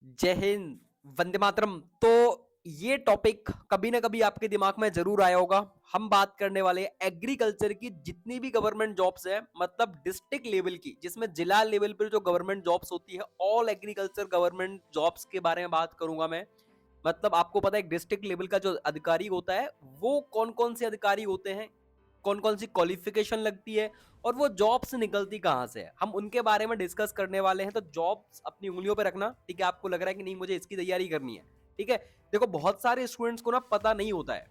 जय हिंद, वंदे मातरम। तो ये टॉपिक कभी ना कभी आपके दिमाग में जरूर आया होगा। हम बात करने वाले एग्रीकल्चर की जितनी भी गवर्नमेंट जॉब्स है, मतलब डिस्ट्रिक्ट लेवल की, जिसमें जिला लेवल पर जो गवर्नमेंट जॉब्स होती है, ऑल एग्रीकल्चर गवर्नमेंट जॉब्स के बारे में बात करूंगा मैं। मतलब आपको पता है डिस्ट्रिक्ट लेवल का जो अधिकारी होता है वो कौन कौन से अधिकारी होते हैं, कौन कौन सी क्वालिफिकेशन लगती है और वो जॉब्स निकलती कहाँ से है, हम उनके बारे में डिस्कस करने वाले हैं। तो जॉब्स अपनी उंगलियों पे रखना, ठीक है। आपको लग रहा है कि नहीं मुझे इसकी तैयारी करनी है, ठीक है। देखो बहुत सारे स्टूडेंट्स को ना पता नहीं होता है।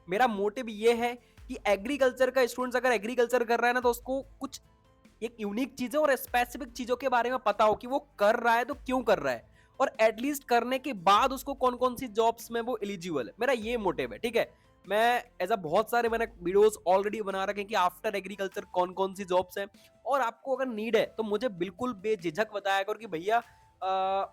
मेरा मोटिव ये है कि एग्रीकल्चर का स्टूडेंट्स अगर एग्रीकल्चर कर रहा है ना, तो उसको कुछ एक यूनिक चीजों और स्पेसिफिक चीजों के बारे में पता हो कि वो कर रहा है तो क्यों कर रहा है, और एटलीस्ट करने के बाद उसको कौन कौन सी जॉब्स में वो एलिजिबल है। मेरा ये मोटिव है, ठीक है। मैं ऐसा बहुत सारे मैंने वीडियोस ऑलरेडी बना रखे हैं कि आफ्टर एग्रीकल्चर कौन कौन सी जॉब्स हैं, और आपको अगर नीड है तो मुझे बिल्कुल बेझिझक बताया करो कि भैया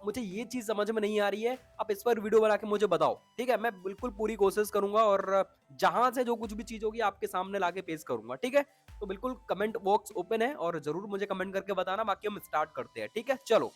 मुझे ये चीज समझ में नहीं आ रही है, आप इस पर वीडियो बना के मुझे बताओ, ठीक है। मैं बिल्कुल पूरी कोशिश करूंगा और जहां से जो कुछ भी चीज होगी आपके सामने लाके पेश करूंगा, ठीक है। तो बिल्कुल कमेंट बॉक्स ओपन है और जरूर मुझे कमेंट करके बताना, बाकी हम स्टार्ट करते हैं, ठीक है। चलो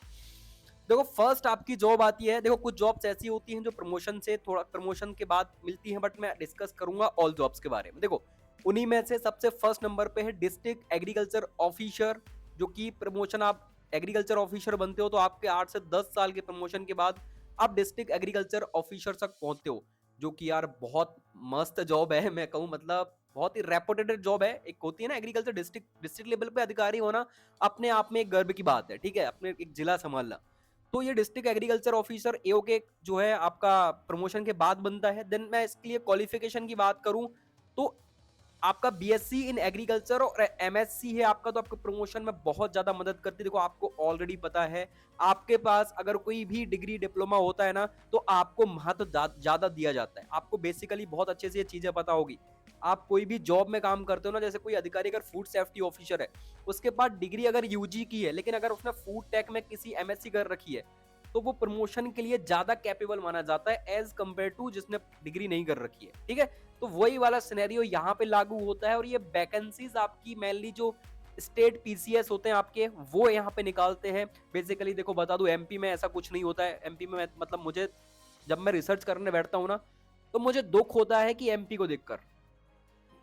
देखो, फर्स्ट आपकी जॉब आती है। देखो कुछ जॉब्स ऐसी होती हैं जो प्रमोशन से थोड़ा प्रमोशन के बाद मिलती हैं, बट मैं डिस्कस करूंगा ऑल जॉब्स के बारे में। देखो उन्हीं में से सबसे फर्स्ट नंबर पे है डिस्ट्रिक्ट एग्रीकल्चर ऑफिसर, जो कि प्रमोशन, आप एग्रीकल्चर ऑफिसर बनते हो तो आपके 8 से 10 साल के प्रमोशन के बाद आप डिस्ट्रिक्ट एग्रीकल्चर ऑफिसर तक पहुंचते हो, जो कि यार बहुत मस्त जॉब है। मैं कहूँ मतलब बहुत ही रेपुटेटेड जॉब है। एक होती है ना एग्रीकल्चर डिस्ट्रिक्ट डिस्ट्रिक्ट लेवल पे अधिकारी होना, अपने आप में एक गर्व की बात है, ठीक है, अपने एक जिला संभालना। तो ये डिस्ट्रिक्ट एग्रीकल्चर ऑफिसर एओ के जो है आपका प्रमोशन के बाद बनता है। देन मैं इसके लिए क्वालिफिकेशन की बात करूं तो आपका बीएससी इन एग्रीकल्चर और एमएससी है आपका, तो आपको प्रमोशन में बहुत ज्यादा मदद करती है। देखो आपको ऑलरेडी पता है, आपके पास अगर कोई भी डिग्री डिप्लोमा होता है ना, तो आपको महत्व ज्यादा दिया जाता है। आपको बेसिकली बहुत अच्छे से ये चीजें पता होगी। आप कोई भी जॉब में काम करते हो ना, जैसे कोई अधिकारी अगर फूड सेफ्टी ऑफिसर है, उसके पास डिग्री अगर यूजी की है, लेकिन अगर उसने फूड टेक में किसी एमएससी कर रखी है, तो वो प्रमोशन के लिए ज्यादा कैपेबल माना जाता है एज कंपेयर टू जिसने डिग्री नहीं कर रखी है, ठीक है। तो वही वाला सिनेरियो यहाँ पे लागू होता है, और ये वैकेंसीज आपकी मेनली जो स्टेट पीसीएस होते हैं आपके, वो यहाँ पे निकालते हैं। बेसिकली देखो बता दूं, एमपी में ऐसा कुछ नहीं होता है। एमपी में मतलब मुझे जब मैं रिसर्च करने बैठता हूँ ना, तो मुझे दुख होता है कि एमपी को देखकर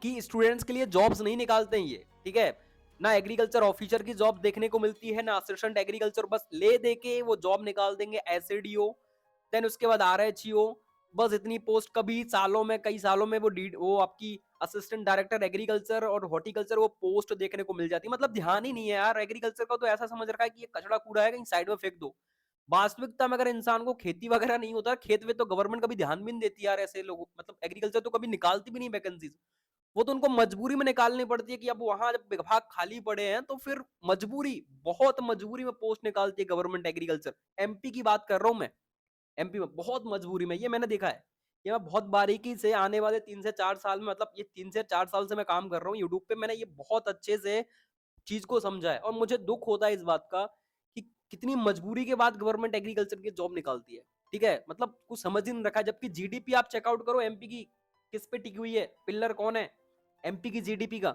कि स्टूडेंट्स के लिए जॉब्स नहीं निकालते हैं ये, ठीक है। ना एग्रीकल्चर ऑफिसर की जॉब देखने को मिलती है, ना असिस्टेंट एग्रीकल्चर, बस ले दे के वो जॉब निकाल देंगे एसएडीओ, देन उसके बाद आरएचईओ। बस इतनी पोस्ट, कभी सालों में, कई सालों में वो आपकी असिस्टेंट डायरेक्टर एग्रीकल्चर और हॉर्टिकल्चर वो पोस्ट देखने को मिल जाती है। मतलब ध्यान ही नहीं है यार एग्रीकल्चर का, तो ऐसा समझ रखा है कि ये कचड़ा कूड़ा है, कहीं साइड में फेंक दो। वास्तविकता में अगर इंसान को खेती वगैरह नहीं होता, खेत में, तो गवर्नमेंट कभी ध्यान भी नहीं देती यार ऐसे लोगों, मतलब एग्रीकल्चर तो कभी निकालती भी नहीं वैकेंसीज। वो तो उनको मजबूरी में निकालनी पड़ती है कि अब वहां जब विभाग खाली पड़े हैं तो फिर मजबूरी, बहुत मजबूरी में पोस्ट निकालती है गवर्नमेंट एग्रीकल्चर। एमपी की बात कर रहा हूं मैं, एमपी में बहुत मजबूरी में, ये मैंने देखा है। ये मैं बहुत बारीकी से आने वाले 3 से 4 साल में, मतलब ये 3 से 4 साल से मैं काम कर रहा हूँ यूट्यूब पे, मैंने ये बहुत अच्छे से चीज को समझा है। और मुझे दुख होता है इस बात का कि कितनी मजबूरी के बाद गवर्नमेंट एग्रीकल्चर की जॉब निकालती है, ठीक है। मतलब कुछ समझ ही नहीं रखा है। जबकि जीडीपी आप चेकआउट करो एमपी की, किस पे टिकी हुई है, पिलर कौन है एमपी की जीडीपी का।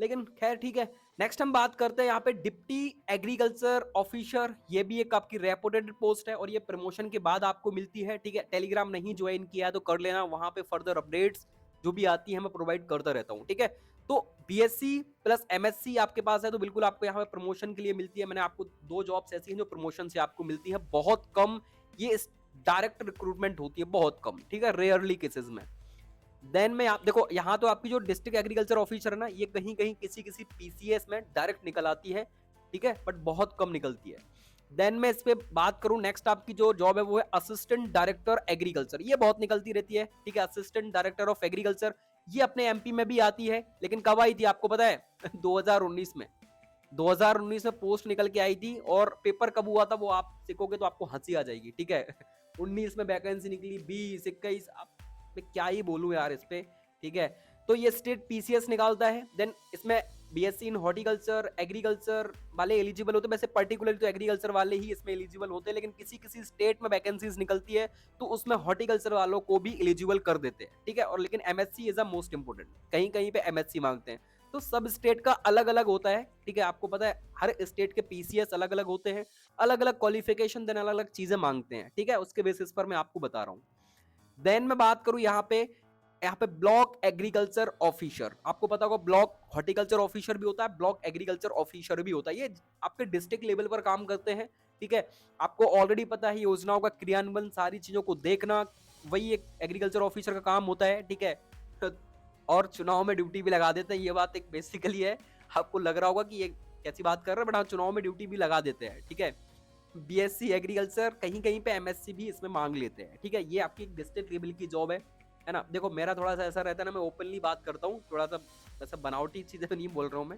लेकिन खैर ठीक है। नेक्स्ट हम बात करते हैं यहाँ पे डिप्टी एग्रीकल्चर ऑफिसर। ये भी एक आपकी रेपुटेड पोस्ट है, और ये प्रमोशन के बाद आपको मिलती है, ठीक है। टेलीग्राम नहीं ज्वाइन किया है तो कर लेना, वहां पे फर्दर अपडेट्स जो भी आती है मैं प्रोवाइड करता रहता हूँ, ठीक है। तो बीएससी प्लस एमएससी आपके पास है तो बिल्कुल आपको यहाँ पे प्रमोशन के लिए मिलती है। मैंने आपको दो जॉब्स ऐसी हैं जो प्रमोशन से आपको मिलती है, बहुत कम। ये डायरेक्ट रिक्रूटमेंट होती है, बहुत कम, ठीक है, रेयरली केसेस में। देन में आप देखो, यहाँ तो आपकी जो डिस्ट्रिक्ट एग्रीकल्चर ऑफिसर है ना, ये कहीं कहीं किसी किसी पीसीएस में डायरेक्ट निकल आती है, ठीक है, बट बहुत कम निकलती है। देन मैं इस पे बात करूं, नेक्स्ट आपकी जो जॉब है वो है असिस्टेंट डायरेक्टर एग्रीकल्चर। ये बहुत निकलती रहती है, ठीक है, असिस्टेंट डायरेक्टर ऑफ एग्रीकल्चर। ये अपने एमपी में भी आती है, लेकिन कब आई थी आपको पता है? 2019 में। 2019 में पोस्ट निकल के आई थी, और पेपर कब हुआ था वो आप सीखोगे तो आपको हंसी आ जाएगी, ठीक है। 19 में वैकेंसी निकली, 20, 21, मैं क्या ही बोलूं यार इस पे, ठीक है। तो ये स्टेट पीसीएस निकालता है। देन इसमें बीएससी इन हॉर्टिकल्चर एग्रीकल्चर वाले एलिजिबल होते हैं। वैसे पर्टिकुलरली तो एग्रीकल्चर वाले ही इसमें एलिजिबल होते हैं, लेकिन किसी किसी स्टेट में वैकेंसीज निकलती है तो उसमें हॉर्टिकल्चर वालों को भी एलिजिबल कर देते हैं, ठीक है। और लेकिन MSc is a most important, कहीं कहीं पे एमएससी मांगते हैं। तो सब स्टेट का अलग अलग होता है, ठीक है। आपको पता है हर स्टेट के पीसीएस अलग अलग होते हैं, अलग अलग क्वालिफिकेशन देने अलग अलग चीजें मांगते हैं, ठीक है। उसके बेसिस पर मैं आपको बता रहा हूँ। देन मैं बात करूं यहाँ पे ब्लॉक एग्रीकल्चर ऑफिसर, आपको पता होगा ब्लॉक हॉर्टिकल्चर ऑफिसर भी होता है, ब्लॉक एग्रीकल्चर ऑफिसर भी होता है। ये आपके डिस्ट्रिक्ट लेवल पर काम करते हैं, ठीक है। आपको ऑलरेडी पता है योजनाओं का क्रियान्वयन, सारी चीजों को देखना, वही एक एग्रीकल्चर ऑफिसर का काम होता है, ठीक है। और चुनाव में ड्यूटी भी लगा देते हैं, ये बात एक बेसिकली है। आपको लग रहा होगा कि ये कैसी बात कर रहे हैं, बट हाँ चुनाव में ड्यूटी भी लगा देते हैं, ठीक है। बीएससी एग्रीकल्चर, कहीं कहीं पे एमएससी भी इसमें मांग लेते हैं, ठीक है। ये आपकी एक डिस्ट्रिक्ट लेवल की जॉब है ना। देखो मेरा थोड़ा सा ऐसा रहता है ना, मैं ओपनली बात करता हूँ, थोड़ा सा ऐसा बनावटी चीजें तो नहीं बोल रहा हूँ मैं,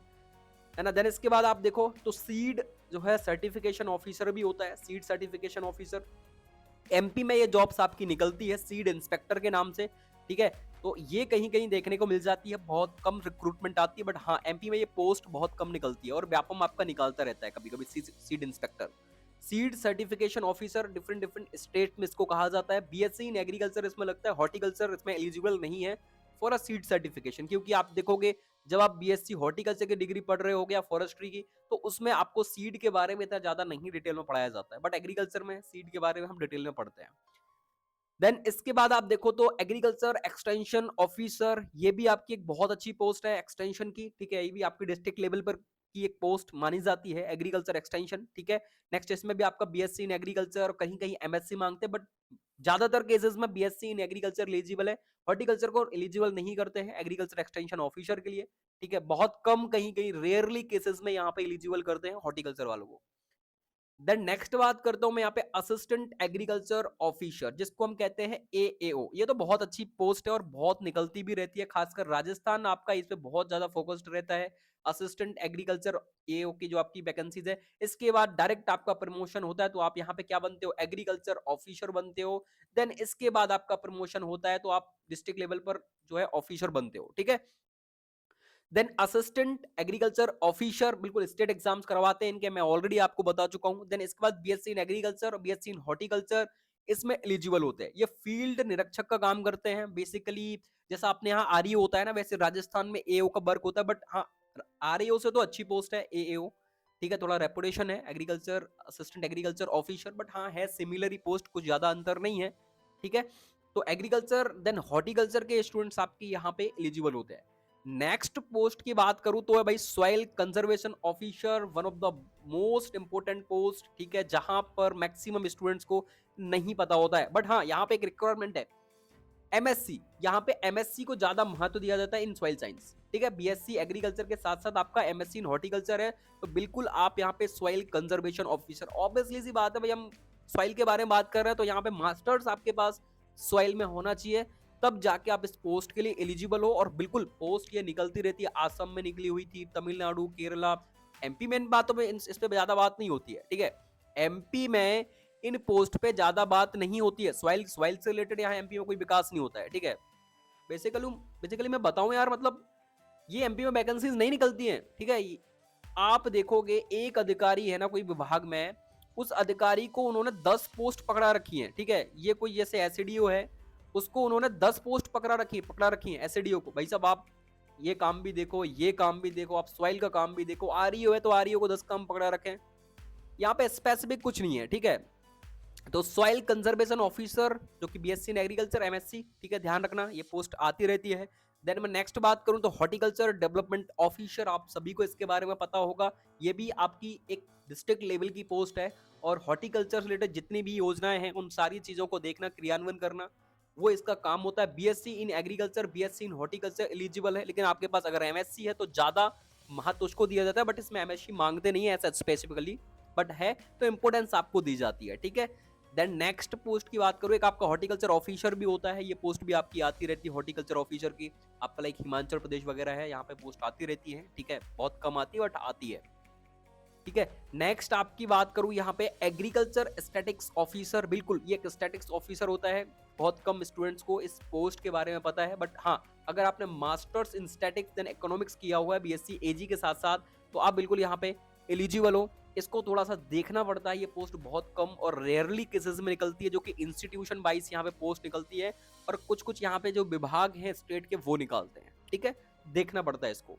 है ना। देन इसके बाद आप देखो तो सीड जो है सर्टिफिकेशन ऑफिसर भी होता है, सीड सर्टिफिकेशन ऑफिसर। एमपी में ये जॉब्स आपकी निकलती है सीड इंस्पेक्टर के नाम से, ठीक है। तो ये कहीं कहीं देखने को मिल जाती है, बहुत कम रिक्रूटमेंट आती है, बट हाँ एमपी में ये पोस्ट बहुत कम निकलती है, और व्यापम आपका निकालता रहता है कभी कभी seed inspector. Seed certification officer different different state में इसको कहा जाता है। बीएससी इन एग्रीकल्चर इसमें लगता है, हॉर्टिकल्चर इसमें एलिजिबल नहीं है फॉर अ सीड सर्टिफिकेशन, क्योंकि आप देखोगे जब आप बीएससी हॉर्टिकल्चर की डिग्री पढ़ रहे हो या फॉरेस्ट्री की, तो उसमें आपको सीड के बारे में इतना ज्यादा नहीं डिटेल में पढ़ाया जाता है, बट एग्रीकल्चर में सीड के बारे में हम डिटेल में पढ़ते हैं। देन इसके बाद आप देखो तो एग्रीकल्चर एक्सटेंशन ऑफिसर, ये भी आपकी एक बहुत अच्छी पोस्ट है एक्सटेंशन की, ठीक है। ये भी आपकी डिस्ट्रिक्ट लेवल पर की एक पोस्ट मानी जाती है, एग्रीकल्चर एक्सटेंशन, ठीक है। नेक्स्ट इसमें भी आपका बीएससी इन एग्रीकल्चर, कहीं कहीं एमएससी मांगते हैं, बट ज्यादातर केसेस में बीएससी इन एग्रीकल्चर एलिजिबल है। हॉर्टिकल्चर को एलिजिबल नहीं करते हैं एग्रीकल्चर एक्सटेंशन ऑफिसर के लिए, ठीक है। बहुत कम, कहीं कहीं रेयरली केसेस में यहाँ पे एलिजिबल करते हैं हॉर्टिकल्चर वालों को। देन नेक्स्ट बात करता हूं मैं यहाँ पे असिस्टेंट एग्रीकल्चर ऑफिसर, जिसको हम कहते हैं एएओ। ये तो बहुत अच्छी पोस्ट है और बहुत निकलती भी रहती है, खासकर राजस्थान आपका इस पे बहुत ज्यादा फोकस्ड रहता है। असिस्टेंट एग्रीकल्चर एओ की जो आपकी वैकेंसीज है, इसके बाद डायरेक्ट आपका प्रमोशन होता है, तो आप यहाँ पे क्या बनते हो, एग्रीकल्चर ऑफिसर बनते हो। देन इसके बाद आपका प्रमोशन होता है तो आप डिस्ट्रिक्ट लेवल पर जो है ऑफिसर बनते हो, ठीक है। देन असिस्टेंट एग्रीकल्चर ऑफिसर, बिल्कुल स्टेट एग्जाम्स करवाते हैं इनके, मैं ऑलरेडी आपको बता चुका हूं। देन इसके बाद बीएससी इन एग्रीकल्चर और बीएससी इन हॉर्टिकल्चर, इसमें एलिजिबल होते हैं। ये फील्ड निरीक्षक का काम करते हैं बेसिकली, जैसा आपने यहाँ आरईओ होता है ना, वैसे राजस्थान में एओ का वर्क होता है, बट हाँ आरईओ से तो अच्छी पोस्ट है एएओ, ठीक है। थोड़ा रेपुटेशन है agriculture assistant agriculture officer, but हाँ है सिमिलर ही पोस्ट, कुछ ज्यादा अंतर नहीं है, ठीक है। तो एग्रीकल्चर देन हॉर्टिकल्चर के स्टूडेंट्स आपके यहाँ पे एलिजिबल होते हैं। नेक्स्ट पोस्ट की बात करूं तो है भाई soil conservation officer, one of the most important post, ठीक है, जहां पर मैक्सिमम स्टूडेंट्स को नहीं पता होता है, बट हाँ यहाँ पे एक रिक्वायरमेंट है एमएससी। यहाँ पे एमएससी को ज्यादा महत्व दिया जाता है इन सॉइल साइंस, ठीक है। बीएससी एग्रीकल्चर के साथ साथ आपका एमएससी इन हॉर्टिकल्चर है, तो बिल्कुल आप यहाँ पे सॉइल कंजर्वेशन ऑफिसर, ऑब्वियसली सी बात है भाई, हम सॉइल के बारे में बात कर रहे हैं, तो यहाँ पे मास्टर्स आपके पास सॉइल में होना चाहिए, तब जाके आप इस पोस्ट के लिए एलिजिबल हो। और बिल्कुल पोस्ट ये निकलती रहती है, आसम में निकली हुई थी, तमिलनाडु, केरला, एमपी में इन बातों में इस पे ज्यादा बात नहीं होती है, ठीक है। एमपी में इन पोस्ट पे ज्यादा बात नहीं होती है, सॉइल से रिलेटेड यहाँ एमपी में कोई विकास नहीं होता है, ठीक है। बेसिकली बेसिकली मैं बताऊं यार, मतलब ये एमपी में वैकेंसीज नहीं निकलती हैं, ठीक है। आप देखोगे एक अधिकारी है ना कोई विभाग में, उस अधिकारी को उन्होंने 10 पोस्ट पकड़ा रखी है, ठीक है। ये कोई जैसे एसडीओ है, उसको उन्होंने 10 पोस्ट पकड़ा रखी है एसडीओ को। भाई साहब आप ये काम भी देखो, ये काम भी देखो, आप सॉइल का काम भी देखो, आरईओ है तो आरईओ को 10 काम पकड़ा रखे। यहाँ पे स्पेसिफिक कुछ नहीं है, ठीक है। तो सॉइल कंजर्वेशन ऑफिसर जो कि बीएससी इन एग्रीकल्चर एमएससी, ठीक है, ध्यान रखना ये पोस्ट आती रहती है। देन मैं नेक्स्ट बात करूं तो हॉर्टिकल्चर डेवलपमेंट ऑफिसर, आप सभी को इसके बारे में पता होगा, ये भी आपकी एक डिस्ट्रिक्ट लेवल की पोस्ट है, और हॉर्टिकल्चर से रिलेटेड जितनी भी योजनाएं हैं उन सारी चीजों को देखना, क्रियान्वयन करना, वो इसका काम होता है। BSc in agriculture, BSc in horticulture eligible है, लेकिन आपके पास अगर एमएससी है तो ज्यादा महत्व उसको दिया जाता है, बट इसमें एमएससी मांगते नहीं है ऐसा स्पेसिफिकली, बट है तो इंपोर्टेंस आपको दी जाती है, ठीक है। देन नेक्स्ट पोस्ट की बात करूं, एक आपका हॉर्टिकल्चर ऑफिसर भी होता है, ये पोस्ट भी आपकी आती रहती है हॉर्टिकल्चर ऑफिसर की, आपका लाइक हिमाचल प्रदेश वगैरह है, यहाँ पे पोस्ट आती रहती है, ठीक है, बहुत कम आती है बट आती है, ठीक है। नेक्स्ट आपकी बात करूं यहाँ पे एग्रीकल्चर स्टैटिक्स ऑफिसर, बिल्कुल ये एक स्टैटिक्स ऑफिसर होता है, बहुत कम स्टूडेंट्स को इस पोस्ट के बारे में पता है, बट हाँ अगर आपने masters in statics then economics किया हुआ है बीएससी एजी के साथ साथ, तो आप बिल्कुल यहाँ पे एलिजिबल हो। इसको थोड़ा सा देखना पड़ता है, ये पोस्ट बहुत कम और रेयरली केसेस में निकलती है, जो कि इंस्टीट्यूशन वाइज यहाँ पे पोस्ट निकलती है, और कुछ कुछ यहाँ पे जो विभाग हैं स्टेट के वो निकालते हैं, ठीक है, देखना पड़ता है इसको।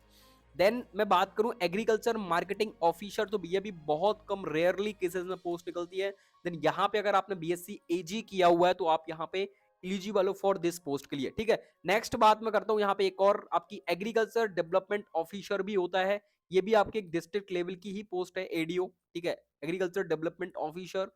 देन मैं बात करूं एग्रीकल्चर मार्केटिंग ऑफिसर, तो ये भी बहुत कम रेयरली केसेस में पोस्ट निकलती है। देन यहाँ पे अगर आपने बीएससी एजी किया हुआ है तो आप यहाँ पे एलिजिबल हो फॉर दिस पोस्ट के लिए, ठीक है। नेक्स्ट बात मैं करता हूँ यहाँ पे एक और आपकी एग्रीकल्चर डेवलपमेंट ऑफिसर भी होता है, ये भी आपके एक डिस्ट्रिक्ट लेवल की ही पोस्ट है, एडीओ, ठीक है, एग्रीकल्चर डेवलपमेंट ऑफिसर।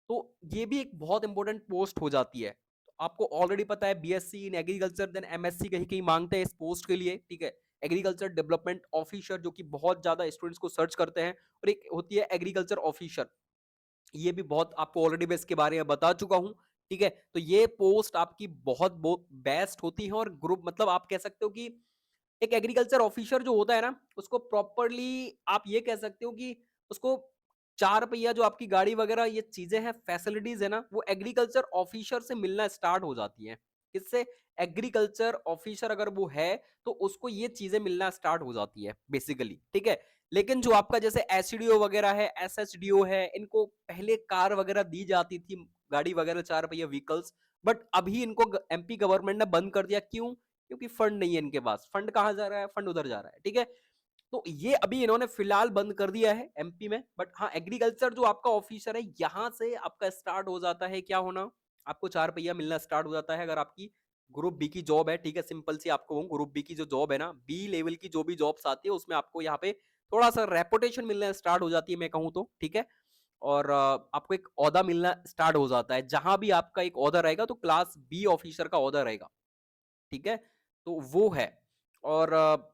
तो ये भी एक बहुत इंपॉर्टेंट पोस्ट हो जाती है। तो आपको ऑलरेडी पता है BSc in agriculture then MSc कहीं कहीं मांगते हैं इस पोस्ट के लिए, ठीक है। एग्रीकल्चर डेवलपमेंट ऑफिसर जो कि बहुत ज्यादा स्टूडेंट्स को सर्च करते हैं, और एक होती है एग्रीकल्चर ऑफिसर, ये भी बहुत आपको ऑलरेडी मैं इसके बारे में बता चुका हूं, ठीक है। तो ये पोस्ट आपकी बहुत बेस्ट होती है, और ग्रुप मतलब आप कह सकते हो कि एक एग्रीकल्चर ऑफिसर जो होता है ना, उसको प्रॉपरली आप ये कह सकते हो कि उसको चार पहिया जो आपकी गाड़ी वगैरह ये चीजें हैं, फैसिलिटीज है ना, वो एग्रीकल्चर ऑफिसर से मिलना स्टार्ट हो जाती हैं। इससे एग्रीकल्चर ऑफिसर अगर वो है तो उसको ये चीजें मिलना स्टार्ट हो जाती है बेसिकली, ठीक है। लेकिन जो आपका जैसे एसडीओ वगैरह है, एसएचडीओ है, इनको पहले कार वगैरह दी जाती थी, गाड़ी वगैरह चार पहिया व्हीकल्स, बट अभी इनको एमपी गवर्नमेंट ने बंद कर दिया। क्यों? क्योंकि फंड नहीं है इनके पास। फंड कहां जा रहा है? फंड उधर जा रहा है, ठीक है। तो ये अभी इन्होंने फिलहाल बंद कर दिया है एमपी में, बट हाँ एग्रीकल्चर जो आपका ऑफिसर है यहां से आपका स्टार्ट हो जाता है क्या होना, आपको चार पहिया मिलना स्टार्ट हो जाता है अगर आपकी ग्रुप बी की जॉब है, ठीक है। सिंपल सी आपको ग्रुप बी की जो जॉब है ना, बी लेवल की जो भी जॉब्स आती है उसमें आपको यहाँ पे थोड़ा सा रेपुटेशन मिलना स्टार्ट हो जाती है, मैं कहूँ तो, ठीक है। और आपको एक ओहदा मिलना स्टार्ट हो जाता है, जहां भी आपका एक ओहदा रहेगा तो क्लास बी ऑफिसर का ओहदा रहेगा, ठीक है। तो वो है। और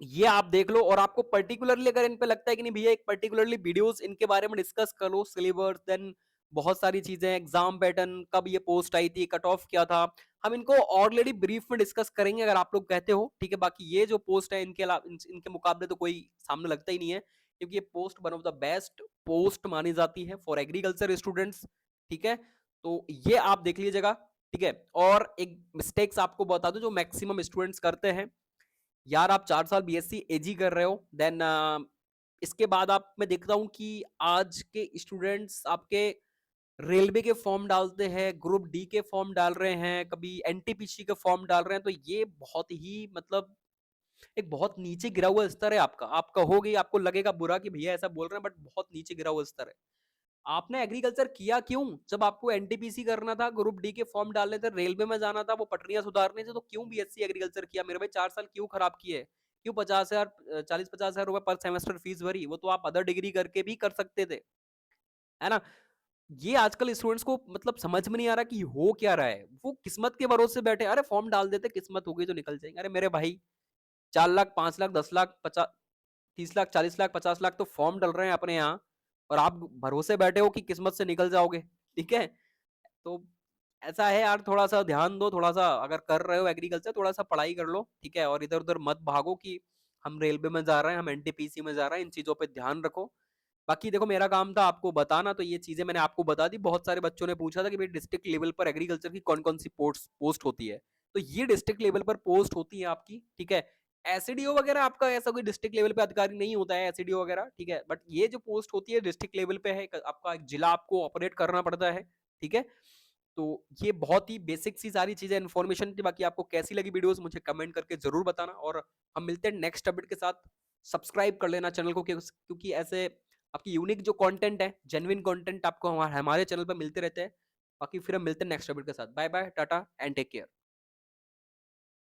ये आप देख लो, और आपको पर्टिकुलरली अगर इन पे लगता है कि नहीं भैया एक पर्टिकुलरली वीडियोस इनके बारे में डिस्कस करो, सिलेबस देन बहुत सारी चीजें, एग्जाम पैटर्न, कब ये पोस्ट आई थी, कट ऑफ क्या था, हम इनको ऑलरेडी ब्रीफ में डिस्कस करेंगे अगर आप लोग कहते हो, ठीक है। बाकी ये जो पोस्ट है इनके अलावा इनके मुकाबले तो कोई सामने लगता ही नहीं है, क्योंकि ये post one of the best post मानी जाती है फॉर एग्रीकल्चर स्टूडेंट्स, ठीक है। तो ये आप देख लीजिएगा, ठीक है। और एक मिस्टेक्स आपको बता दूं जो मैक्सिमम स्टूडेंट्स करते हैं, यार आप 4 साल बीएससी एजी कर रहे हो, देन इसके बाद आप मैं देखता हूं कि आज के स्टूडेंट्स आपके रेलवे के फॉर्म डालते हैं, ग्रुप डी के फॉर्म डाल रहे हैं, कभी एनटीपीसी के फॉर्म डाल रहे हैं। तो ये बहुत ही मतलब एक बहुत नीचे गिरा हुआ स्तर है आपका। आप कहोगे, आपको लगेगा बुरा कि भैया ऐसा बोल रहे हैं, बट बहुत नीचे गिरा हुआ स्तर है। आपने एग्रीकल्चर किया क्यों? जब आपको एनटीपीसी करना था, ग्रुप डी के फॉर्म डालने थे, रेलवे में जाना था, वो पटरियां सुधारनी थी, तो क्यों बीएससी एग्रीकल्चर किया मेरे भाई? 4 साल क्यों खराब किए? क्यों 50,000 40-50,000 रुपए पर सेमेस्टर फीस भरी? वो तो आप अदर डिग्री करके भी कर सकते थे, है ना। ये आजकल स्टूडेंट्स को मतलब समझ में नहीं आ रहा कि हो क्या रहा है। वो किस्मत के भरोसे बैठे, अरे फॉर्म डाल देते, किस्मत हो गई तो निकल जाएंगे। अरे मेरे भाई 4 लाख, 5 लाख, 10 लाख, 50, 30 लाख, 40 लाख, 50 लाख तो फॉर्म डल रहे हैं अपने यहाँ, और आप भरोसे बैठे हो कि किस्मत से निकल जाओगे, ठीक है। तो ऐसा है यार, थोड़ा सा ध्यान दो, थोड़ा सा अगर कर रहे हो एग्रीकल्चर थोड़ा सा पढ़ाई कर लो, ठीक है। और इधर उधर मत भागो कि हम रेलवे में जा रहे हैं, हम एनटीपीसी में जा रहे हैं, इन चीजों पे ध्यान रखो। बाकी देखो मेरा काम था आपको बताना, तो ये चीजें मैंने आपको बता दी। बहुत सारे बच्चों ने पूछा था कि भाई डिस्ट्रिक्ट लेवल पर एग्रीकल्चर की कौन कौन सी पोस्ट होती है, तो ये डिस्ट्रिक्ट लेवल पर पोस्ट होती है आपकी, ठीक है। एसडीओ वगैरह आपका ऐसा कोई डिस्ट्रिक्ट लेवल पे अधिकारी नहीं होता है, एसडीओ वगैरह, ठीक है। बट ये जो पोस्ट होती है डिस्ट्रिक्ट लेवल पे है, आपका एक जिला आपको ऑपरेट करना पड़ता है, ठीक है। तो ये बहुत ही बेसिक सी सारी चीजें इन्फॉर्मेशन थी। बाकी आपको कैसी लगी वीडियोस मुझे कमेंट करके जरूर बताना, और हम मिलते हैं नेक्स्ट अपडेट के साथ। सब्सक्राइब कर लेना चैनल को, क्योंकि ऐसे आपकी यूनिक जो कंटेंट है, जेन्युइन कंटेंट आपको हमारे चैनल पर मिलते रहते हैं। बाकी फिर हम मिलते हैं नेक्स्ट अपडेट के साथ। Bye bye, tata and take care.